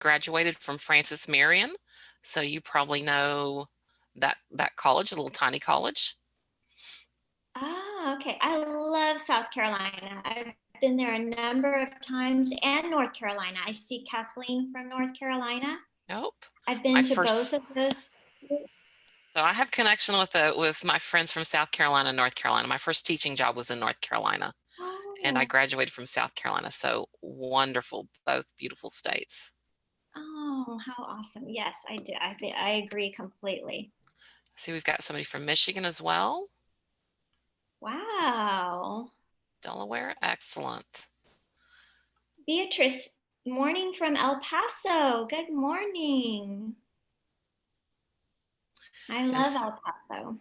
graduated from Francis Marion, so you probably know that college, a little tiny college. Ah, okay. I love South Carolina. I've been there a number of times, and North Carolina. I see Kathleen from North Carolina. Nope. I've been to both of those. So I have connection with my friends from South Carolina and North Carolina. My first teaching job was in North Carolina, and I Oh, graduated from South Carolina. So wonderful, both beautiful states. oh, how awesome. Yes, I do. I agree completely. See, we've got somebody from Michigan as well. Wow. Delaware, excellent. Beatrice, morning from El Paso. Good morning. I love El Paso.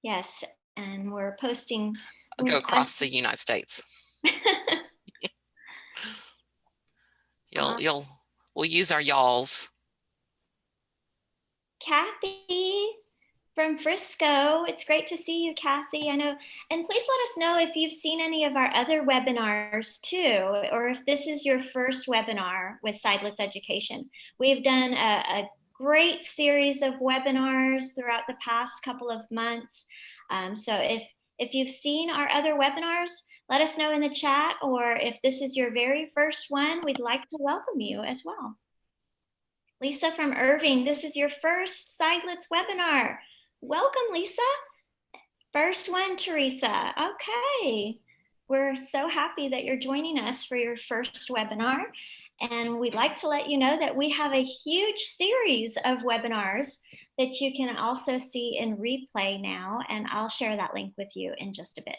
Yes, and we're posting. Go across the United States. We'll use our y'alls. Kathy from Frisco. It's great to see you, Kathy. I know, and please let us know if you've seen any of our other webinars too, or if this is your first webinar with Sidelets Education. We've done a great series of webinars throughout the past couple of months. So if you've seen our other webinars, let us know in the chat, or if this is your very first one, we'd like to welcome you as well. Lisa from Irving, this is your first Sidelets webinar. Welcome, Lisa. First one, Teresa. Okay. We're so happy that you're joining us for your first webinar. And we'd like to let you know that we have a huge series of webinars that you can also see in replay now. And I'll share that link with you in just a bit.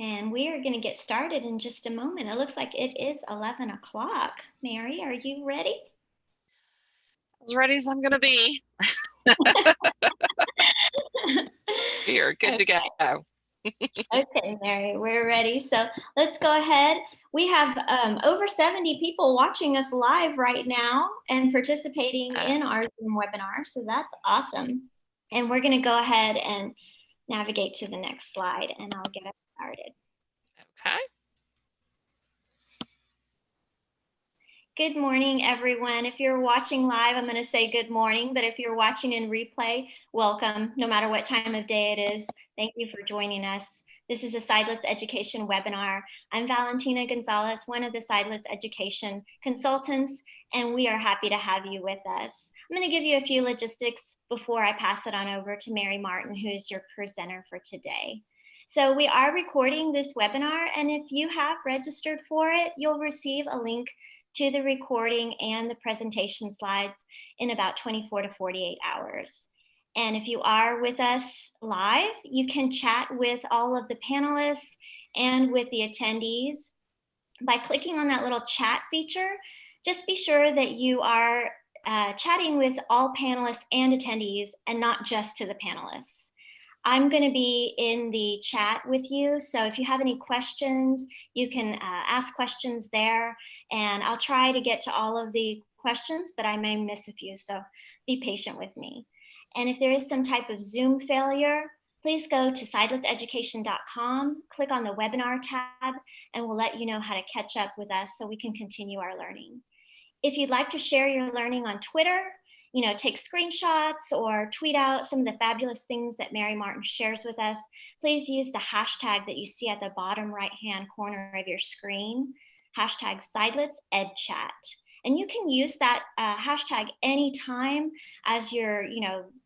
And we are going to get started in just a moment. It looks like it is 11 o'clock. Mary, are you ready? As ready as I'm going to be. You're good to go. Okay, Mary, we're ready. So let's go ahead. We have over 70 people watching us live right now and participating in our Zoom webinar. So that's awesome. And we're going to go ahead and navigate to the next slide, and I'll get us started. Okay. Good morning, everyone. If you're watching live, I'm going to say good morning, but if you're watching in replay, welcome, no matter what time of day it is. Thank you for joining us. This is a Sidelets Education webinar. I'm Valentina Gonzalez, one of the Sidelets Education consultants, and we are happy to have you with us. I'm going to give you a few logistics before I pass it on over to Mary Martin, who is your presenter for today. So we are recording this webinar, and if you have registered for it, you'll receive a link to the recording and the presentation slides in about 24 to 48 hours. And if you are with us live, you can chat with all of the panelists and with the attendees by clicking on that little chat feature. Just be sure that you are chatting with all panelists and attendees and not just to the panelists. I'm going to be in the chat with you. So if you have any questions, you can ask questions there, and I'll try to get to all of the questions, but I may miss a few, so be patient with me. And if there is some type of Zoom failure, please go to sidletseducation.com, click on the webinar tab, and we'll let you know how to catch up with us so we can continue our learning. If you'd like to share your learning on Twitter, take screenshots or tweet out some of the fabulous things that Mary Martin shares with us, please use the hashtag that you see at the bottom right-hand corner of your screen, hashtag SideletsEdChat. And you can use that hashtag anytime as you're,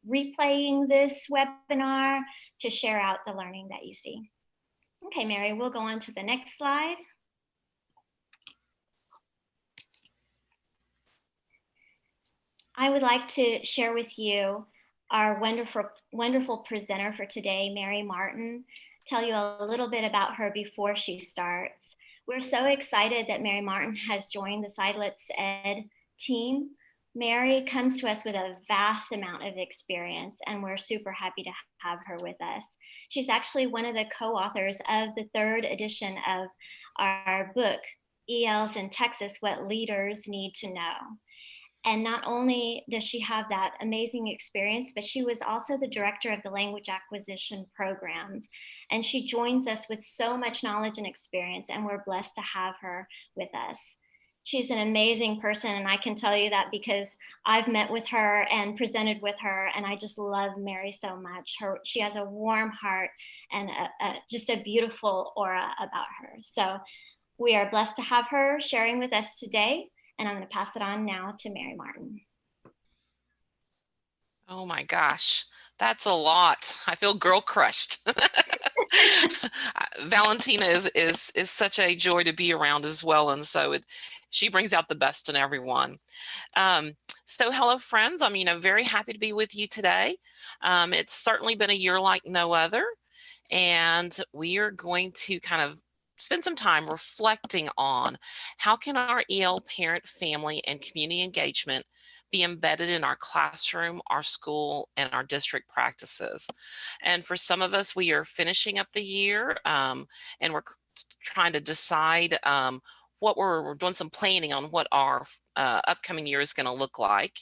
replaying this webinar to share out the learning that you see. Okay, Mary, we'll go on to the next slide. I would like to share with you our wonderful presenter for today, Mary Martin, tell you a little bit about her before she starts. We're so excited that Mary Martin has joined the Sidelets Ed team. Mary comes to us with a vast amount of experience, and we're super happy to have her with us. She's actually one of the co-authors of the 3rd edition of our book, ELs in Texas, What Leaders Need to Know. And not only does she have that amazing experience, but she was also the director of the language acquisition programs. And she joins us with so much knowledge and experience, and we're blessed to have her with us. She's an amazing person, and I can tell you that because I've met with her and presented with her, and I just love Mary so much. She has a warm heart and just a beautiful aura about her. So we are blessed to have her sharing with us today, and I'm going to pass it on now to Mary Martin. Oh my gosh, that's a lot. I feel girl crushed. Valentina is such a joy to be around as well, and so she brings out the best in everyone. So hello friends, I'm very happy to be with you today. It's certainly been a year like no other, and we are going to kind of spend some time reflecting on how can our EL parent, family, and community engagement be embedded in our classroom, our school, and our district practices. And for some of us, we are finishing up the year, and we're trying to decide what we're doing some planning on what our upcoming year is going to look like.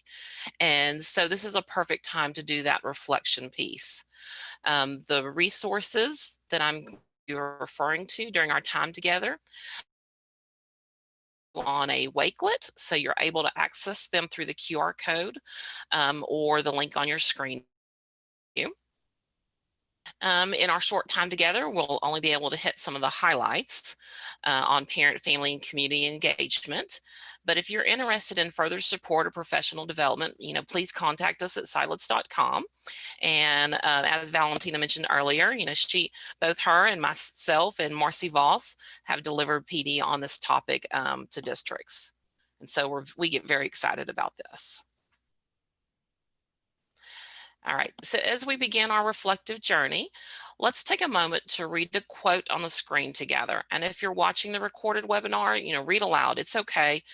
And so this is a perfect time to do that reflection piece. The resources that you're referring to during our time together on a Wakelet, so you're able to access them through the QR code or the link on your screen. In our short time together, we'll only be able to hit some of the highlights on parent, family, and community engagement. But if you're interested in further support or professional development, please contact us at silence.com. And as Valentina mentioned earlier, both her and myself and Marcy Voss have delivered PD on this topic to districts. And so we get very excited about this. All right, so as we begin our reflective journey, let's take a moment to read the quote on the screen together. And if you're watching the recorded webinar, read aloud. It's okay.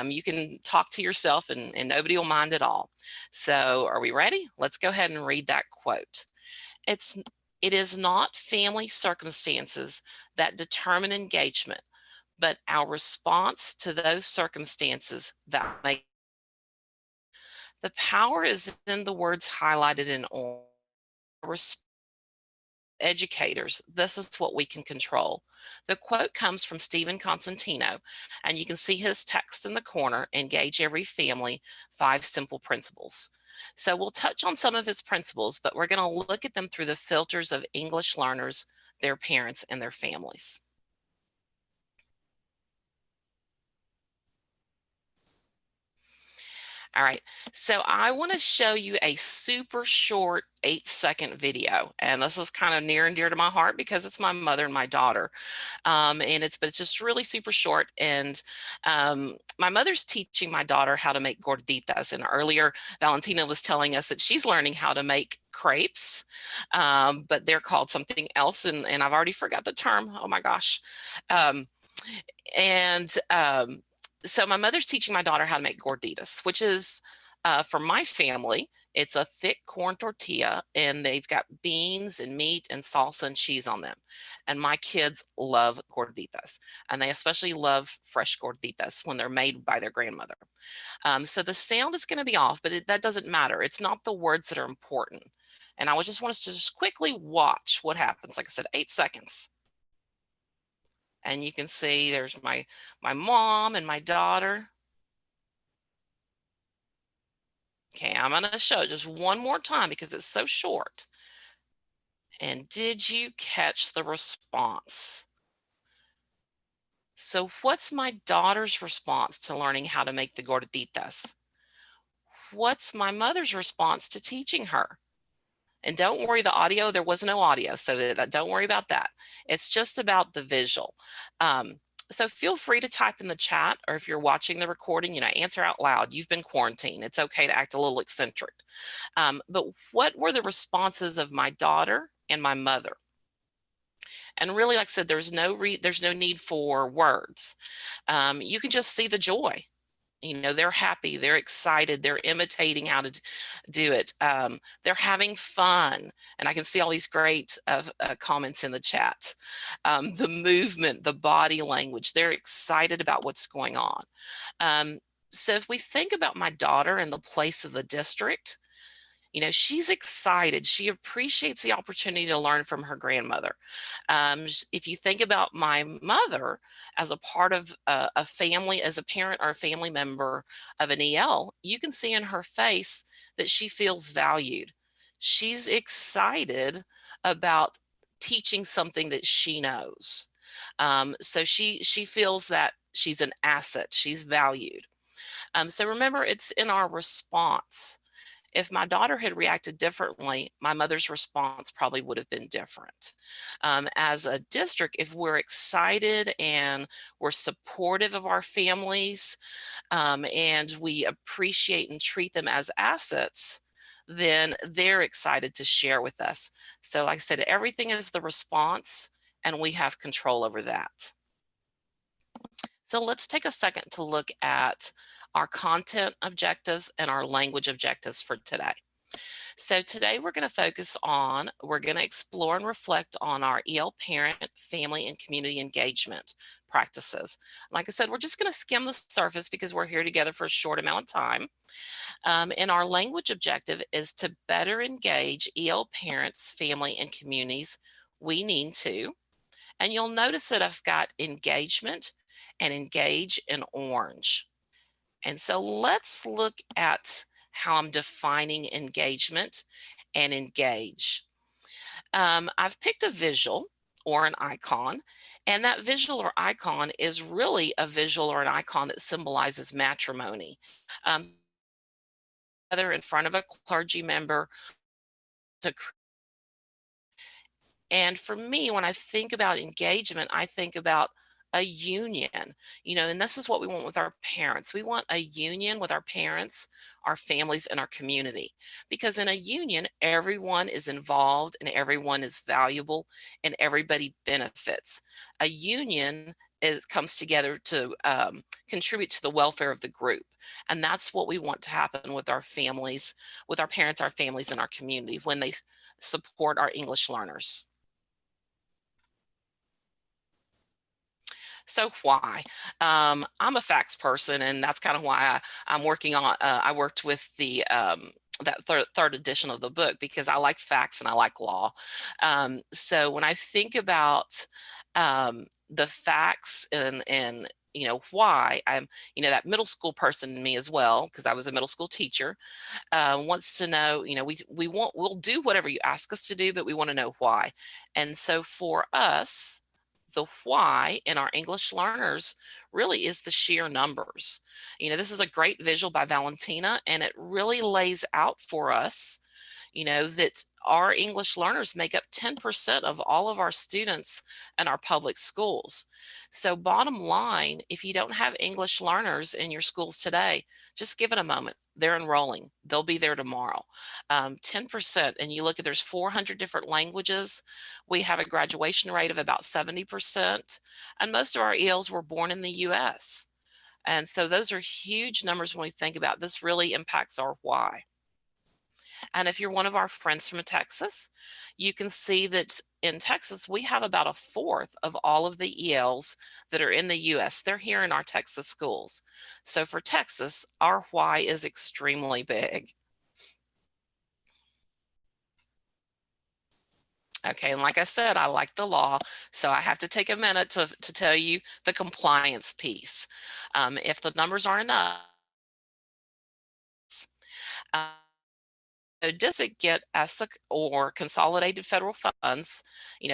You can talk to yourself and nobody will mind at all. So are we ready? Let's go ahead and read that quote. It is not family circumstances that determine engagement, but our response to those circumstances that make. The power is in the words highlighted in orange. Educators, this is what we can control. The quote comes from Stephen Constantino, and you can see his text in the corner, engage every family, 5 simple principles. So we'll touch on some of his principles, but we're going to look at them through the filters of English learners, their parents, and their families. All right, so I want to show you a super short 8-second video, and this is kind of near and dear to my heart because it's my mother and my daughter, but it's just really super short. And my mother's teaching my daughter how to make gorditas, and earlier Valentina was telling us that she's learning how to make crepes, but they're called something else, and I've already forgot the term. Oh my gosh. So my mother's teaching my daughter how to make gorditas, which is, for my family, it's a thick corn tortilla, and they've got beans and meat and salsa and cheese on them. And my kids love gorditas, and they especially love fresh gorditas when they're made by their grandmother. So the sound is going to be off, but that doesn't matter. It's not the words that are important. And I would just want us to just quickly watch what happens. Like I said, 8 seconds. And you can see there's my mom and my daughter. Okay, I'm going to show it just one more time because it's so short. And did you catch the response? So what's my daughter's response to learning how to make the gorditas? What's my mother's response to teaching her? And don't worry, the audio, there was no audio, so don't worry about that. It's just about the visual. So feel free to type in the chat, or if you're watching the recording, answer out loud. You've been quarantined. It's okay to act a little eccentric. But what were the responses of my daughter and my mother? And really, like I said, there's no need for words. You can just see the joy. They're happy, they're excited, they're imitating how to do it. They're having fun. And I can see all these great comments in the chat. The movement, the body language, they're excited about what's going on. So if we think about my daughter in the place of the district, she's excited. She appreciates the opportunity to learn from her grandmother. If you think about my mother as a part of a family, as a parent or a family member of an EL, you can see in her face that she feels valued. She's excited about teaching something that she knows. So she feels that she's an asset. She's valued. So remember, it's in our response. If my daughter had reacted differently, my mother's response probably would have been different. As a district, if we're excited and we're supportive of our families, and we appreciate and treat them as assets, then they're excited to share with us. So like I said, everything is the response, and we have control over that. So let's take a second to look at our content objectives and our language objectives for today. So today we're going to explore and reflect on our EL parent, family, and community engagement practices. Like I said, we're just going to skim the surface because we're here together for a short amount of time. And our language objective is to better engage EL parents, family, and communities. We need to. And you'll notice that I've got engagement and engage in orange. And so let's look at how I'm defining engagement and engage. I've picked a visual or an icon, and that visual or icon is really a visual or an icon that symbolizes matrimony. Whether in front of a clergy member to And for me, when I think about engagement, I think about a union, and this is what we want with our parents. We want a union with our parents, our families, and our community. Because in a union, everyone is involved and everyone is valuable and everybody benefits. A union comes together to contribute to the welfare of the group. And that's what we want to happen with our families, with our parents, our families, and our community when they support our English learners. So why? I'm a facts person, and that's kind of why I'm working on. I worked with the that third edition of the book because I like facts and I like law. So when I think about the facts and why I'm that middle school person in me as well, because I was a middle school teacher, wants to know, we'll do whatever you ask us to do, but we want to know why. And so for us, the why in our English learners really is the sheer numbers. This is a great visual by Valentina, and it really lays out for us, that our English learners make up 10% of all of our students in our public schools. So bottom line, if you don't have English learners in your schools today, just give it a moment. They're enrolling. They'll be there tomorrow. 10%, and you look at there's 400 different languages. We have a graduation rate of about 70%, and most of our ELs were born in the US. And so those are huge numbers when we think about this. Really impacts our why. And if you're one of our friends from Texas, you can see that in Texas, we have about a fourth of all of the ELs that are in the US. They're here in our Texas schools. So for Texas, our why is extremely big. Okay, and like I said, I like the law, so I have to take a minute to tell you the compliance piece. If the numbers aren't enough, uh, does it get ESSA or consolidated federal funds,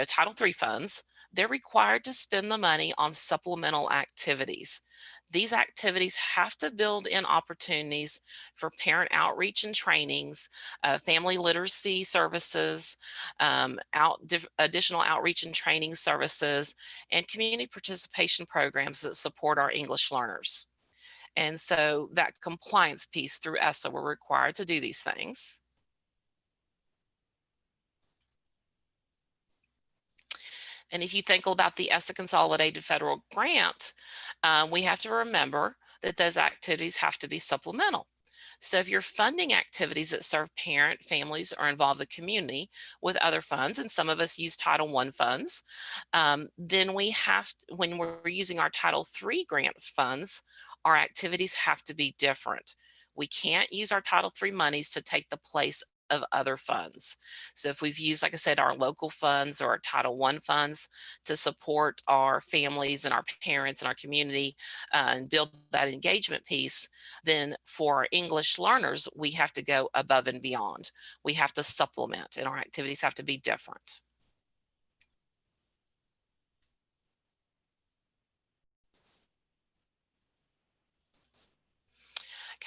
Title III funds? They're required to spend the money on supplemental activities. These activities have to build in opportunities for parent outreach and trainings, family literacy services, additional outreach and training services, and community participation programs that support our English learners. And so that compliance piece through ESSA, we're required to do these things. And if you think about the ESSA Consolidated Federal Grant, we have to remember that those activities have to be supplemental. So if you're funding activities that serve parent, families, or involve the community with other funds, and some of us use Title I funds, then we have, when we're using our Title III grant funds, our activities have to be different. We can't use our Title III monies to take the place of other funds. So if we've used, like I said, our local funds or our Title I funds to support our families and our parents and our community and build that engagement piece, then for our English learners, we have to go above and beyond. We have to supplement, and our activities have to be different.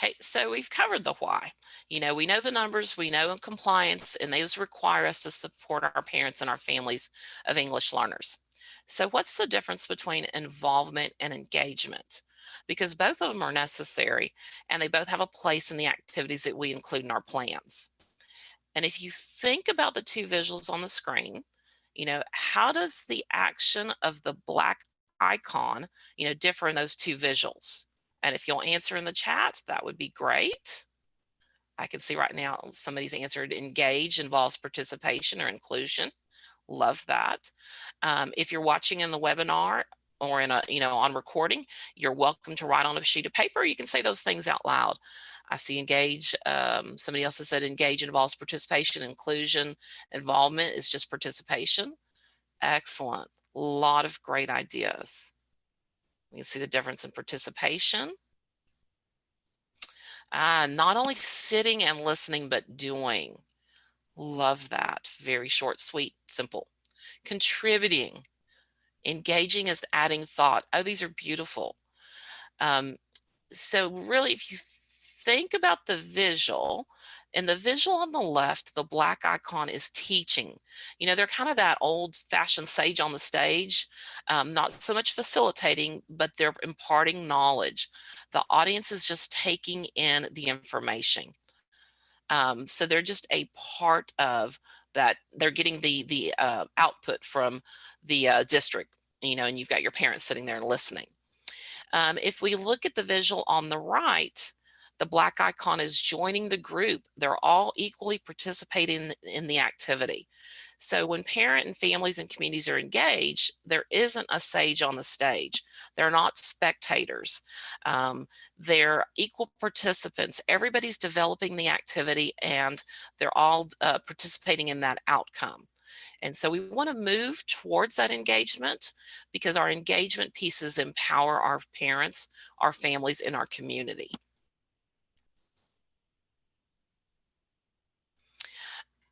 Okay, so we've covered the why. We know the numbers, we know compliance, and those require us to support our parents and our families of English learners. So what's the difference between involvement and engagement? Because both of them are necessary, and they both have a place in the activities that we include in our plans. And if you think about the two visuals on the screen, how does the action of the black icon, differ in those two visuals? And if you'll answer in the chat, that would be great. I can see right now somebody's answered engage involves participation or inclusion. Love that. If you're watching in the webinar or in a, on recording, you're welcome to write on a sheet of paper. You can say those things out loud. I see engage. Somebody else has said engage involves participation, inclusion, involvement is just participation. Excellent. A lot of great ideas. We can see the difference in participation. Not only sitting and listening, but doing. Love that. Very short, sweet, simple. Contributing. Engaging is adding thought. Oh, these are beautiful. So really, if you think about the visual, in the visual on the left, the black icon is teaching. They're kind of that old-fashioned sage on the stage, not so much facilitating, but they're imparting knowledge. The audience is just taking in the information. So they're just a part of that. They're getting the output from the district, and you've got your parents sitting there and listening. If we look at the visual on the right, the black icon is joining the group. They're all equally participating in the activity. So when parent and families and communities are engaged, there isn't a sage on the stage. They're not spectators. They're equal participants. Everybody's developing the activity, and they're all participating in that outcome. And so we want to move towards that engagement, because our engagement pieces empower our parents, our families, and our community.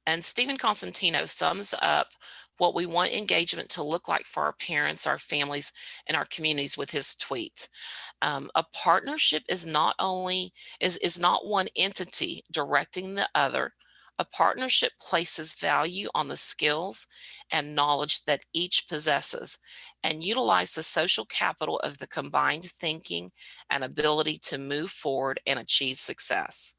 And Stephen Constantino sums up what we want engagement to look like for our parents, our families, and our communities with his tweet. A partnership is not one entity directing the other. A partnership places value on the skills and knowledge that each possesses, and utilize the social capital of the combined thinking and ability to move forward and achieve success.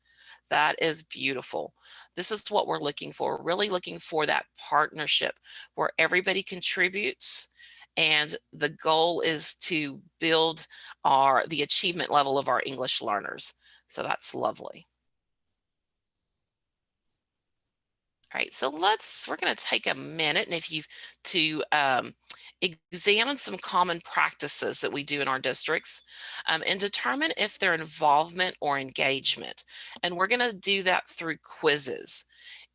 That is beautiful. This is what we're looking for. We're really looking for that partnership where everybody contributes, and the goal is to build the achievement level of our English learners. So that's lovely. All right, so we're going to take a minute, and if you to examine some common practices that we do in our districts, and determine if they're involvement or engagement. And we're going to do that through Quizizz.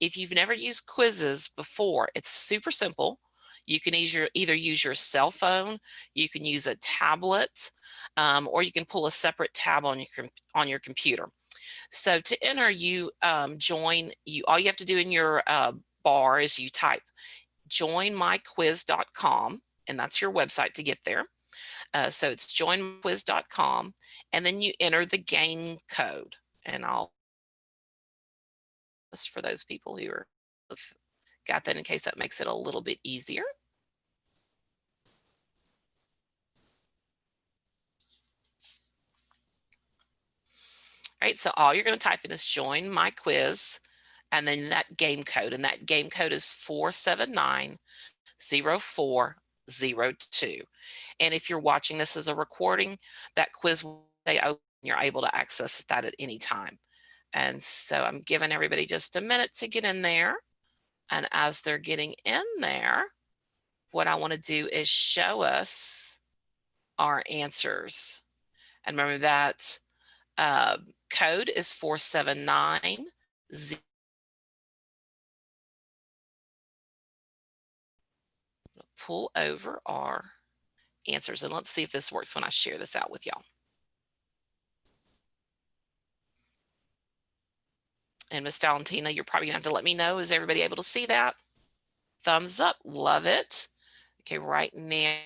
If you've never used Quizizz before, it's super simple. You can either use your cell phone, you can use a tablet, or you can pull a separate tab on your computer. So to enter, all you have to do in your bar is you type joinmyquiz.com, and that's your website to get there. So it's joinmyquiz.com, and then you enter the game code. And I'll just for those people who have got that, in case that makes it a little bit easier. All right, so all you're going to type in is join my quiz, and then that game code, and that game code is 4790402. And if you're watching this as a recording, that quiz will stay open. You're able to access that at any time. And so I'm giving everybody just a minute to get in there. And as they're getting in there, what I want to do is show us our answers. And remember that code is 479. Pull over our answers, and let's see if this works when I share this out with y'all. And Miss Valentina, you're probably gonna have to let me know. Is everybody able to see that? Thumbs up, love it. Okay, right now.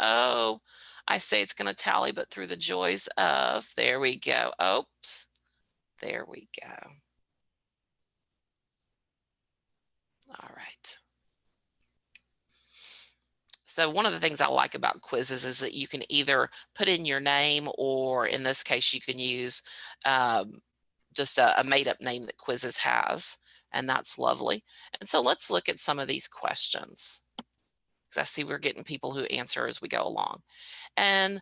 Oh, I say it's gonna tally, but through the joys of, there we go. Oops, there we go. All right. So one of the things I like about Quizizz is that you can either put in your name, or in this case, you can use just a made-up name that Quizizz has, and that's lovely. And so let's look at some of these questions, because I see we're getting people who answer as we go along. And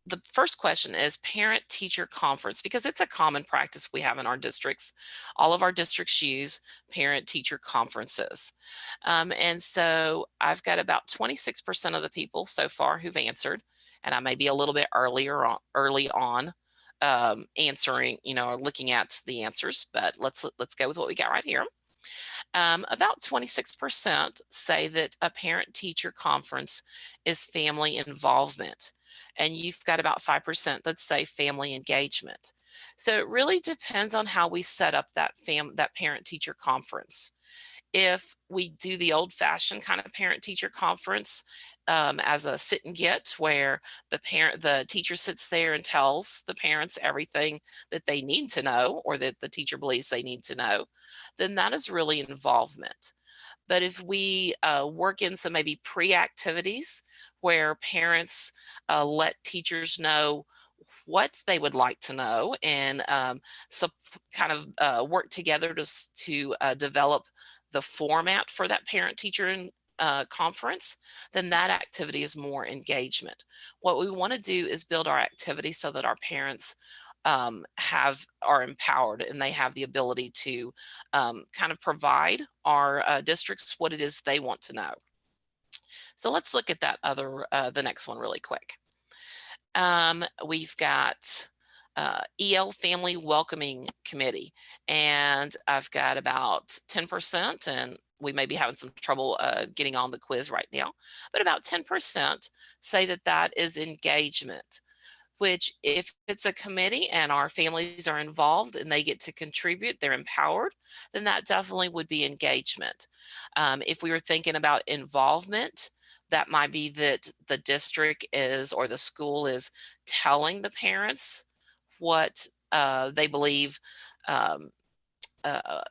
the first question is parent-teacher conference, because it's a common practice we have in our districts. All of our districts use parent-teacher conferences. And so I've got about 26% of the people so far who've answered, and I may be a little bit early on answering, or looking at the answers, but let's go with what we got right here. About 26% say that a parent-teacher conference is family involvement, and you've got about 5% that say family engagement. So it really depends on how we set up that parent-teacher conference. If we do the old-fashioned kind of parent-teacher conference as a sit and get, where the teacher sits there and tells the parents everything that they need to know, or that the teacher believes they need to know, then that is really involvement. But if we work in some maybe pre-activities where parents let teachers know what they would like to know, and so kind of work together to develop the format for that parent-teacher conference, then that activity is more engagement. What we want to do is build our activity so that our parents are empowered, and they have the ability to kind of provide our districts what it is they want to know. So let's look at that the next one really quick. We've got EL Family Welcoming Committee, and I've got about 10%, and we may be having some trouble getting on the quiz right now, but about 10% say that that is engagement, which if it's a committee and our families are involved and they get to contribute, they're empowered, then that definitely would be engagement. If we were thinking about involvement, that might be that the district is, or the school is, telling the parents what they believe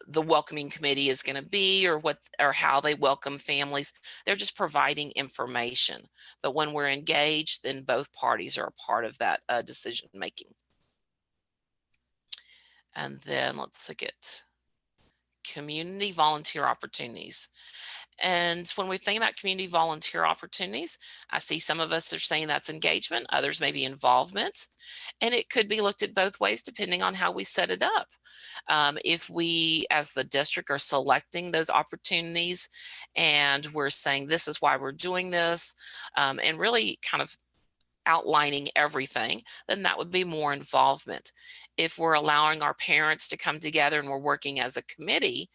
the welcoming committee is going to be, or how they welcome families. They're just providing information. But when we're engaged, then both parties are a part of that decision making. And then let's look at community volunteer opportunities. And when we think about community volunteer opportunities, I see some of us are saying that's engagement, others maybe involvement. And it could be looked at both ways depending on how we set it up. If we, as the district, are selecting those opportunities and we're saying this is why we're doing this, and really kind of outlining everything, then that would be more involvement. If we're allowing our parents to come together and we're working as a committee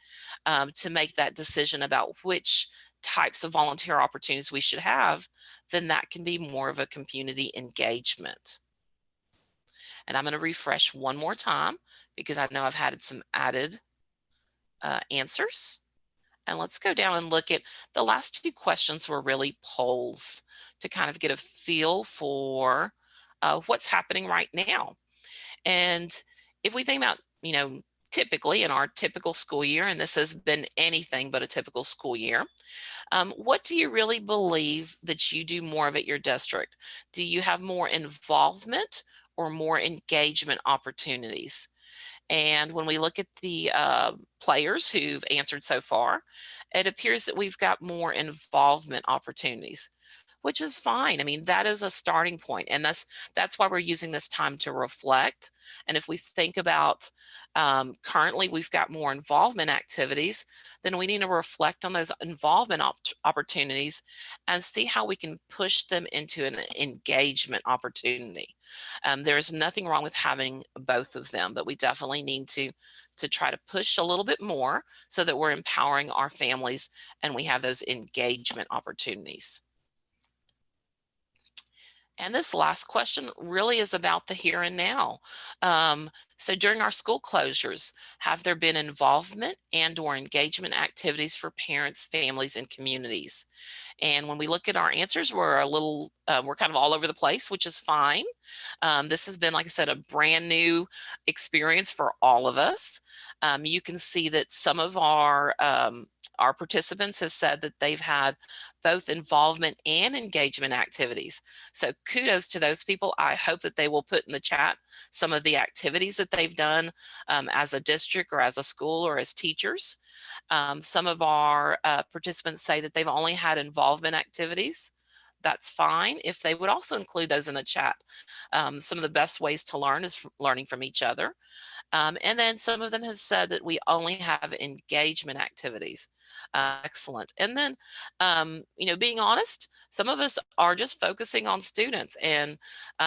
to make that decision about which types of volunteer opportunities we should have, then that can be more of a community engagement. And I'm going to refresh one more time because I know I've had some added answers. And let's go down and look at the last two questions were really polls to kind of get a feel for what's happening right now. And if we think about, typically in our typical school year, and this has been anything but a typical school year, what do you really believe that you do more of at your district? Do you have more involvement or more engagement opportunities? And when we look at the players who've answered so far, it appears that we've got more involvement opportunities. which is fine. I mean, that is a starting point, and that's why we're using this time to reflect. And if we think about currently we've got more involvement activities, then we need to reflect on those involvement opportunities and see how we can push them into an engagement opportunity. There's nothing wrong with having both of them, but we definitely need to try to push a little bit more so that we're empowering our families and we have those engagement opportunities. And this last question really is about the here and now. So during our school closures, have there been involvement and or engagement activities for parents, families, and communities? And when we look at our answers, we're we're kind of all over the place, which is fine. This has been, like I said, a brand new experience for all of us. You can see that some of our participants have said that they've had both involvement and engagement activities. So kudos to those people. I hope that they will put in the chat some of the activities that they've done as a district or as a school or as teachers. Some of our participants say that they've only had involvement activities. That's fine if they would also include those in the chat. Some of the best ways to learn is learning from each other. And then some of them have said that we only have engagement activities. Excellent. And then, being honest, some of us are just focusing on students, and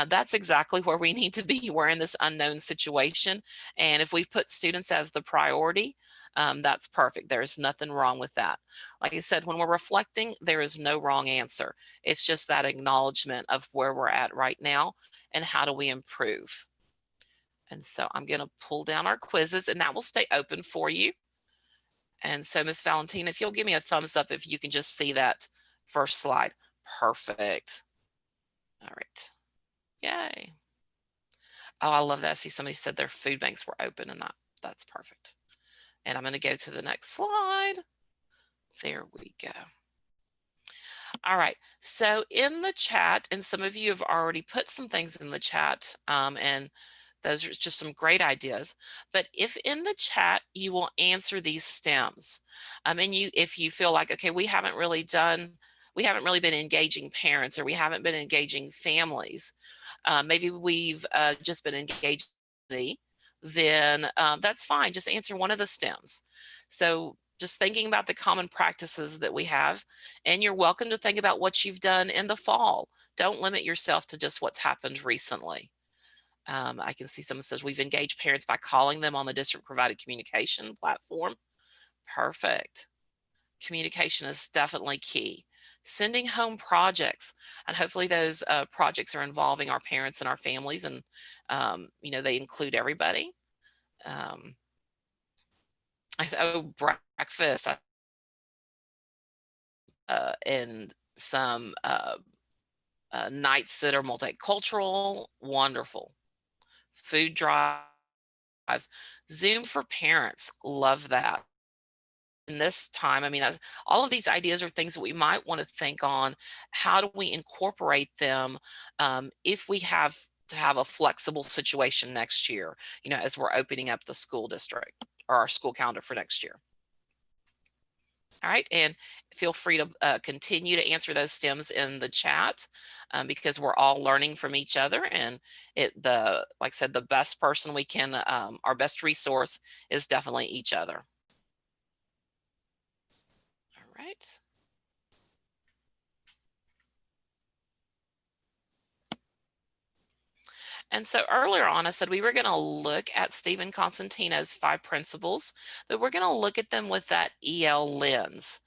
that's exactly where we need to be. We're in this unknown situation, and if we've put students as the priority, that's perfect. There's nothing wrong with that. Like I said, when we're reflecting, there is no wrong answer. It's just that acknowledgement of where we're at right now and how do we improve. And so I'm going to pull down our quizzes, and that will stay open for you. And so, Miss Valentina, if you'll give me a thumbs up if you can just see that first slide. Perfect. All right. Yay. Oh, I love that. I see somebody said their food banks were open, and that's perfect. And I'm going to go to the next slide. There we go. All right. So in the chat, and some of you have already put some things in the chat, and those are just some great ideas. But if in the chat you will answer these stems, and if you feel like, okay, we haven't really been engaging parents, or we haven't been engaging families, maybe we've just been engaging, then that's fine. Just answer one of the stems. So just thinking about the common practices that we have, and you're welcome to think about what you've done in the fall. Don't limit yourself to just what's happened recently. I can see someone says we've engaged parents by calling them on the district provided communication platform. Perfect. Communication is definitely key. Sending home projects, and hopefully those projects are involving our parents and our families, and they include everybody. Breakfast, and some nights that are multicultural, wonderful. Food drives, Zoom for parents, love that. In this time, I mean, all of these ideas are things that we might want to think on. How do we incorporate them if we have to have a flexible situation next year, as we're opening up the school district or our school calendar for next year? All right, and feel free to continue to answer those stems in the chat because we're all learning from each other. And like I said, the best person we can, our best resource is definitely each other. All right. And so earlier on, I said we were going to look at Stephen Constantino's 5 principles, but we're going to look at them with that EL lens.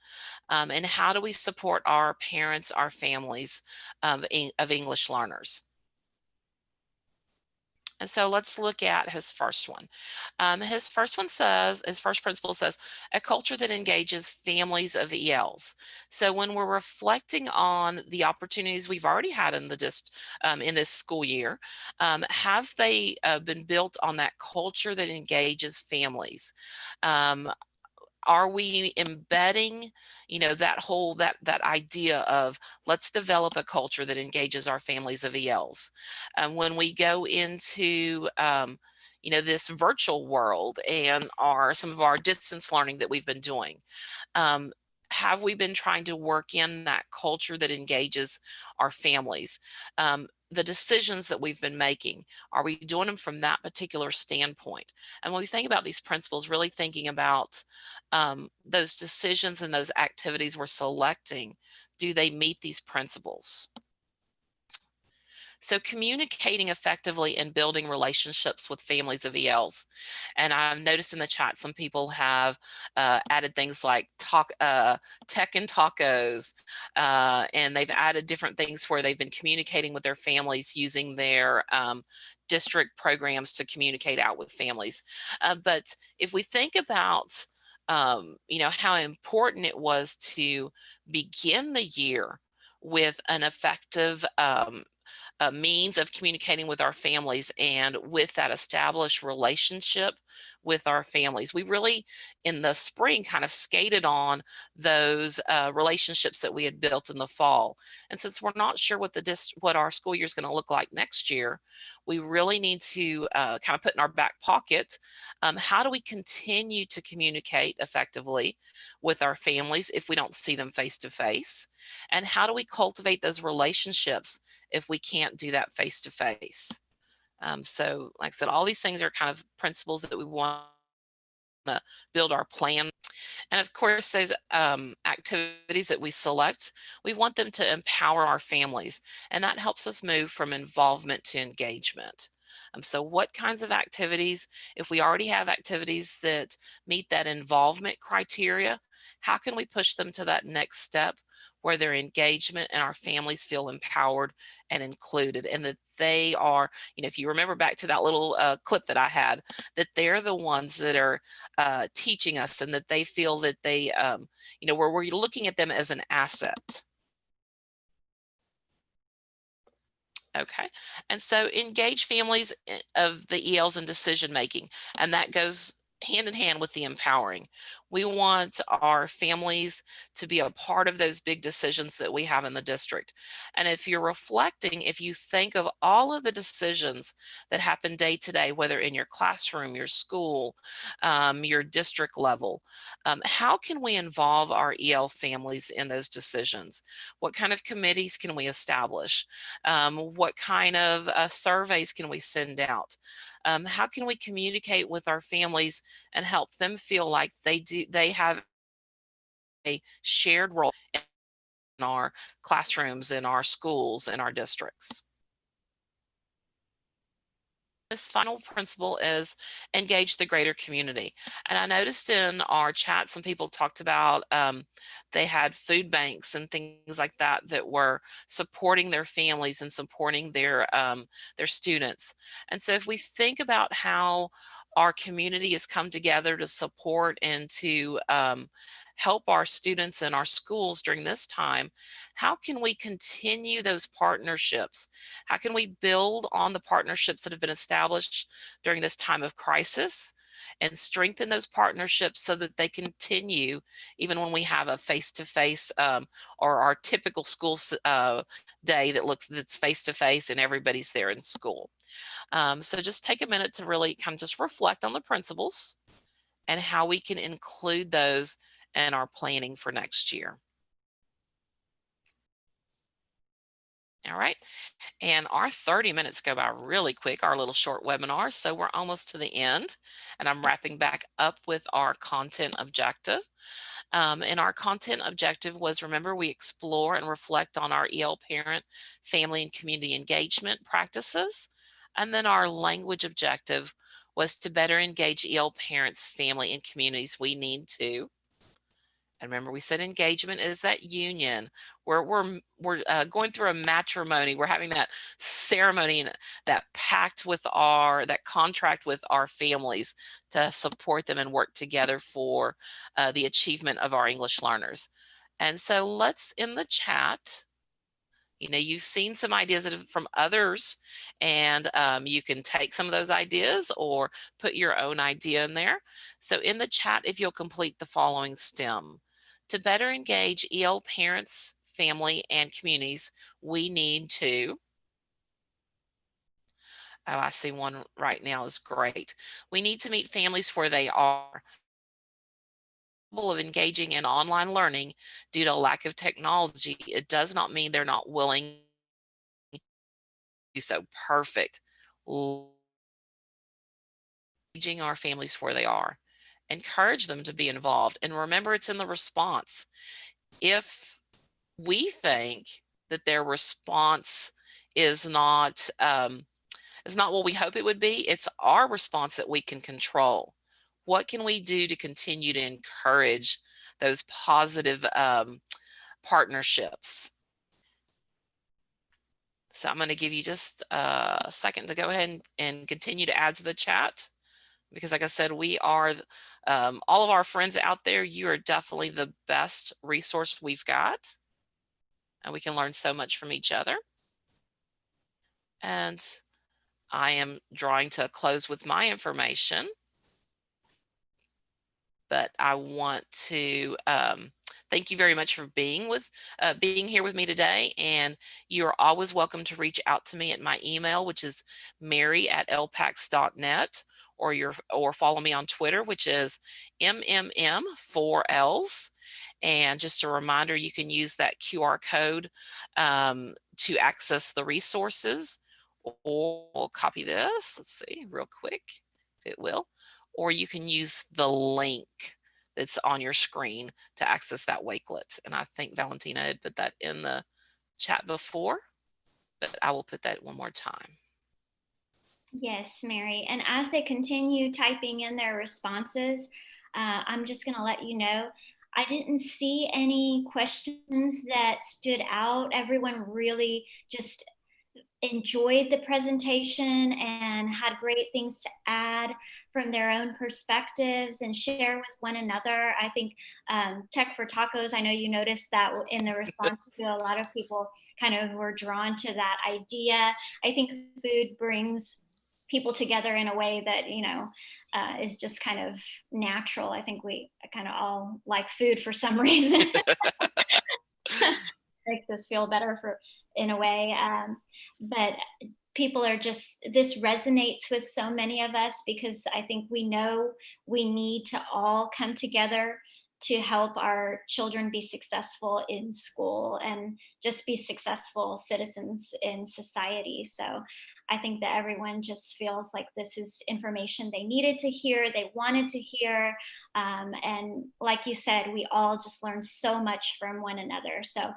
And how do we support our parents, our families of English learners? And so let's look at his first one. His first principle says, a culture that engages families of ELs. So when we're reflecting on the opportunities we've already had in this school year, have they been built on that culture that engages families? Are we embedding, that idea of let's develop a culture that engages our families of ELs? When we go into, this virtual world and some of our distance learning that we've been doing, have we been trying to work in that culture that engages our families? The decisions that we've been making, are we doing them from that particular standpoint? And when we think about these principles, really thinking about those decisions and those activities we're selecting, do they meet these principles? So communicating effectively and building relationships with families of ELs. And I've noticed in the chat, some people have added things like tech and tacos, and they've added different things where they've been communicating with their families using their district programs to communicate out with families. But if we think about how important it was to begin the year with an effective means of communicating with our families and with that established relationship with our families. We really, in the spring, kind of skated on those relationships that we had built in the fall. And since we're not sure what our school year is going to look like next year, we really need to kind of put in our back pocket, how do we continue to communicate effectively with our families if we don't see them face to face? And how do we cultivate those relationships if we can't do that face to face? So, like I said, all these things are kind of principles that we want to build our plan. And of course, those activities that we select, we want them to empower our families, and that helps us move from involvement to engagement. So what kinds of activities, if we already have activities that meet that involvement criteria, how can we push them to that next step where their engagement and our families feel empowered and included, and that they are, if you remember back to that little clip that I had, that they're the ones that are teaching us, and that they feel that they, where we're looking at them as an asset. Okay. And so engage families of the ELs in decision making, and that goes hand in hand with the empowering. We want our families to be a part of those big decisions that we have in the district. And if you're reflecting, if you think of all of the decisions that happen day to day, whether in your classroom, your school, your district level, how can we involve our EL families in those decisions? What kind of committees can we establish? What kind of surveys can we send out? How can we communicate with our families and help them feel like they have a shared role in our classrooms, in our schools, in our districts? This final principle is engage the greater community. And I noticed in our chat, some people talked about they had food banks and things like that that were supporting their families and supporting their students. And so if we think about how our community has come together to support and to help our students and our schools during this time, how can we continue those partnerships? How can we build on the partnerships that have been established during this time of crisis and strengthen those partnerships so that they continue even when we have a face-to-face or our typical school day that's face-to-face and everybody's there in school? So just take a minute to really kind of just reflect on the principles and how we can include those in our planning for next year. All right. And our 30 minutes go by really quick, our little short webinar. So we're almost to the end, and I'm wrapping back up with our content objective. And our content objective was, remember, we explore and reflect on our EL parent, family, and community engagement practices. And then our language objective was to better engage EL parents, family, and communities. We need to. And remember, we said engagement is that union. We're going through a matrimony. We're having that ceremony and that that contract with our families to support them and work together for the achievement of our English learners. And so let's, in the chat, you've seen some ideas from others, and you can take some of those ideas or put your own idea in there. So in the chat, if you'll complete the following STEM. To better engage EL parents, family, and communities, we need to, oh, I see one right now is great. We need to meet families where they are. of engaging in online learning due to a lack of technology, it does not mean they're not willing to do so. Perfect. Engaging our families where they are. Encourage them to be involved. And remember, it's in the response. If we think that their response is not what we hope it would be, it's our response that we can control. What can we do to continue to encourage those positive partnerships? So I'm going to give you just a second to go ahead and continue to add to the chat, because like I said, we are all of our friends out there. You are definitely the best resource we've got, and we can learn so much from each other. And I am drawing to a close with my information, but I want to thank you very much for being here with me today. And you are always welcome to reach out to me at my email, which is mary@lpax.net, or follow me on Twitter, which is MMM4Ls. And just a reminder, you can use that QR code to access the resources, or we'll copy this. Let's see real quick if it will. Or you can use the link that's on your screen to access that Wakelet. And I think Valentina had put that in the chat before, but I will put that one more time. Yes, Mary. And as they continue typing in their responses, I'm just going to let you know, I didn't see any questions that stood out. Everyone really just enjoyed the presentation and had great things to add from their own perspectives and share with one another. I think Tech for Tacos, I know you noticed that in the response to a lot of people kind of were drawn to that idea. I think food brings people together in a way that, is just kind of natural. I think we kind of all like food for some reason. Makes us feel better in a way. But people are this resonates with so many of us, because I think we know we need to all come together to help our children be successful in school and just be successful citizens in society. So I think that everyone just feels like this is information they needed to hear, they wanted to hear. And like you said, we all just learn so much from one another. So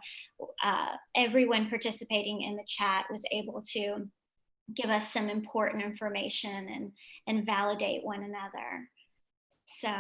everyone participating in the chat was able to give us some important information and validate one another. So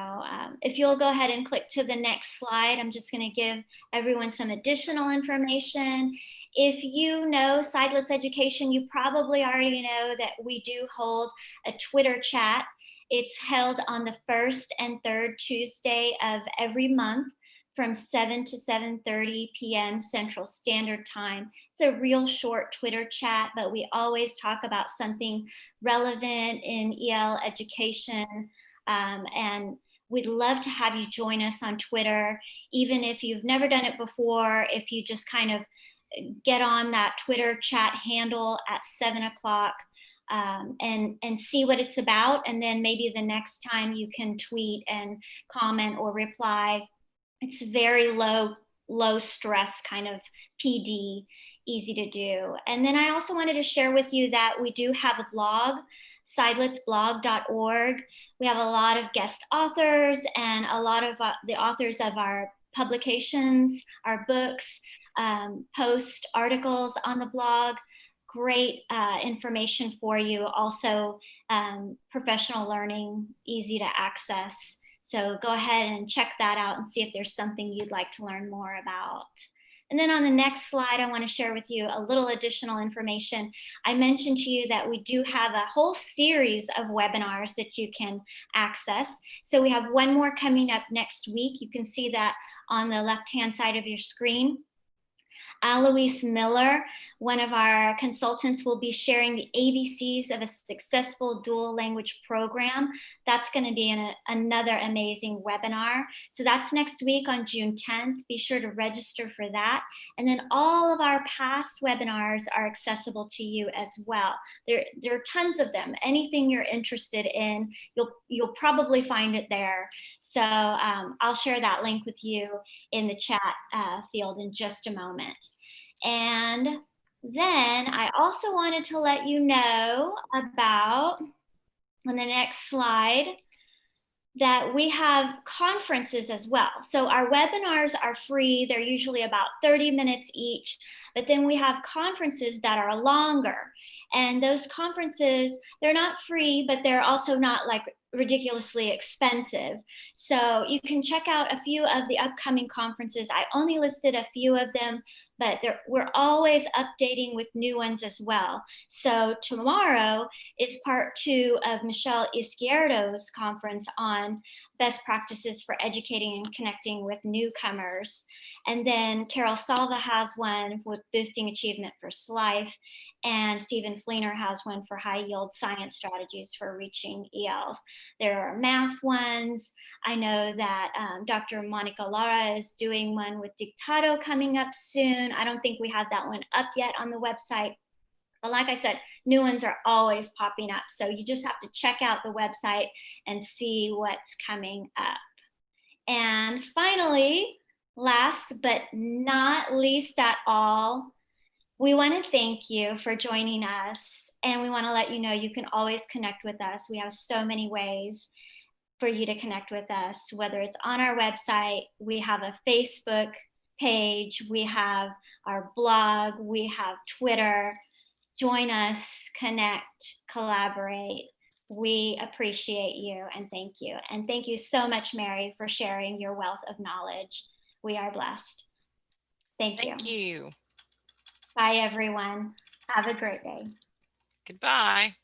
if you'll go ahead and click to the next slide, I'm just going to give everyone some additional information. If you know Sidelets Education, you probably already know that we do hold a Twitter chat. It's held on the first and third Tuesday of every month from 7 to 7:30 p.m. Central Standard Time. It's a real short Twitter chat, but we always talk about something relevant in EL education. And we'd love to have you join us on Twitter, even if you've never done it before. If you just kind of get on that Twitter chat handle at 7 o'clock and see what it's about. And then maybe the next time you can tweet and comment or reply. It's very low stress kind of PD, easy to do. And then I also wanted to share with you that we do have a blog, sideletsblog.org. We have a lot of guest authors and a lot of the authors of our publications, our books, post articles on the blog. Great information for you. Also, professional learning, easy to access. So go ahead and check that out and see if there's something you'd like to learn more about. And then on the next slide, I want to share with you a little additional information. I mentioned to you that we do have a whole series of webinars that you can access. So we have one more coming up next week. You can see that on the left-hand side of your screen. Aloise Miller, one of our consultants, will be sharing the ABCs of a successful dual language program. That's going to be another amazing webinar. So that's next week on June 10th. Be sure to register for that. And then all of our past webinars are accessible to you as well. There are tons of them. Anything you're interested in, you'll probably find it there. So I'll share that link with you in the chat field in just a moment. And then I also wanted to let you know about, on the next slide, that we have conferences as well. So our webinars are free. They're usually about 30 minutes each, but then we have conferences that are longer. And those conferences, they're not free, but they're also not like ridiculously expensive. So you can check out a few of the upcoming conferences. I only listed a few of them, but we're always updating with new ones as well. So tomorrow is part 2 of Michelle Izquierdo's conference on best practices for educating and connecting with newcomers. And then Carol Salva has one with boosting achievement for SLIFE, and Stephen Fleener has one for high yield science strategies for reaching ELs. There are math ones. I know that Dr. Monica Lara is doing one with Dictado coming up soon. I don't think we have that one up yet on the website. But like I said, new ones are always popping up. So you just have to check out the website and see what's coming up. And finally, last but not least at all, we want to thank you for joining us. And we want to let you know you can always connect with us. We have so many ways for you to connect with us, whether it's on our website, we have a Facebook page, we have our blog, we have Twitter. Join us, connect, collaborate. We appreciate you and thank you. And thank you so much, Mary, for sharing your wealth of knowledge. We are blessed. Thank you. Thank you. Bye, everyone. Have a great day. Goodbye.